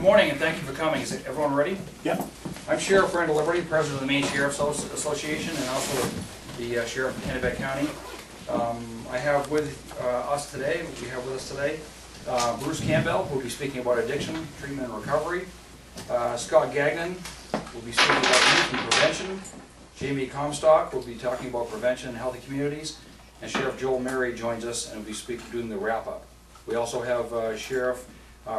Good morning and thank you for coming. Is everyone ready? Yeah. I'm Sheriff Randall Liberty, President of the Maine Sheriff's Association and also the Sheriff of Kennebec County. I have with us today, Bruce Campbell, who will be speaking about addiction, treatment and recovery. Scott Gagnon will be speaking about youth and prevention. Jamie Comstock will be talking about prevention in healthy communities. And Sheriff Joel Murray joins us and will be doing the wrap-up. We also have Sheriff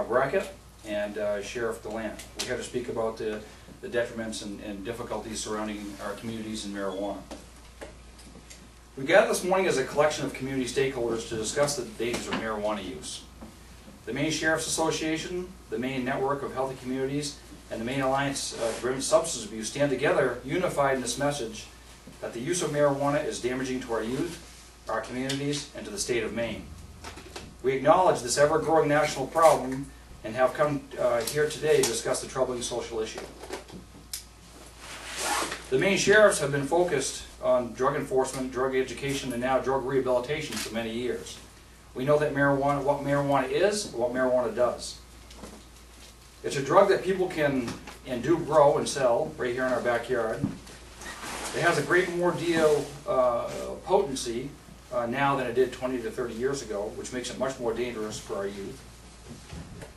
Brackett and Sheriff DeLand. We're here to speak about the detriments and difficulties surrounding our communities and marijuana. We gathered this morning as a collection of community stakeholders to discuss the dangers of marijuana use. The Maine Sheriff's Association, the Maine Network of Healthy Communities, and the Maine Alliance to Prevent Substance Abuse stand together unified in this message that the use of marijuana is damaging to our youth, our communities, and to the state of Maine. We acknowledge this ever-growing national problem and have come here today to discuss the troubling social issue. The Maine Sheriffs have been focused on drug enforcement, drug education, and now drug rehabilitation for many years. We know that what marijuana is and what marijuana does. It's a drug that people can and do grow and sell right here in our backyard. It has a great more deal potency now than it did 20 to 30 years ago, which makes it much more dangerous for our youth.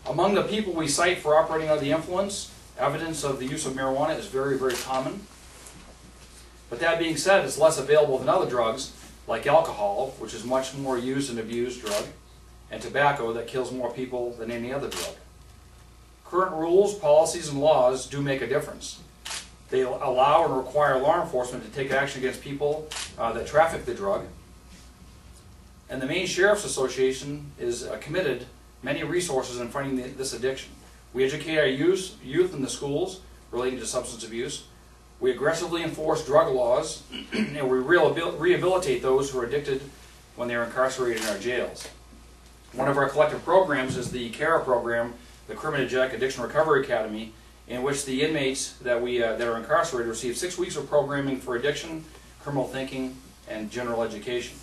Among the people we cite for operating under the influence, evidence of the use of marijuana is very, very common. But that being said, it's less available than other drugs, like alcohol, which is much more used and abused drug, and tobacco that kills more people than any other drug. Current rules, policies, and laws do make a difference. They allow and require law enforcement to take action against people that traffic the drug. And the Maine Sheriff's Association is committed many resources in fighting this addiction. We educate our youth in the schools relating to substance abuse. We aggressively enforce drug laws, and we rehabilitate those who are addicted when they're incarcerated in our jails. One of our collective programs is the CARA program, the Criminogenic Addiction Recovery Academy, in which the inmates that are incarcerated receive 6 weeks of programming for addiction, criminal thinking, and general education.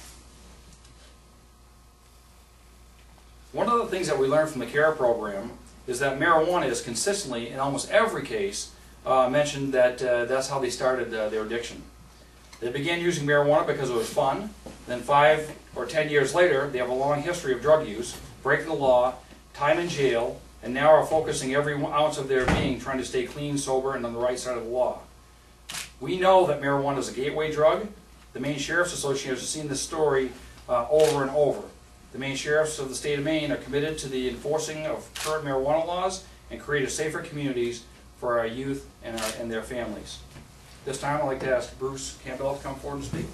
One of the things that we learned from the CARE program is that marijuana is consistently, in almost every case, mentioned that that's how they started their addiction. They began using marijuana because it was fun. Then 5 or 10 years later, they have a long history of drug use, breaking the law, time in jail, and now are focusing every ounce of their being trying to stay clean, sober, and on the right side of the law. We know that marijuana is a gateway drug. The Maine Sheriff's Association has seen this story over and over. The Maine Sheriffs of the state of Maine are committed to the enforcing of current marijuana laws and create safer communities for our youth and their families. This time I'd like to ask Bruce Campbell to come forward and speak.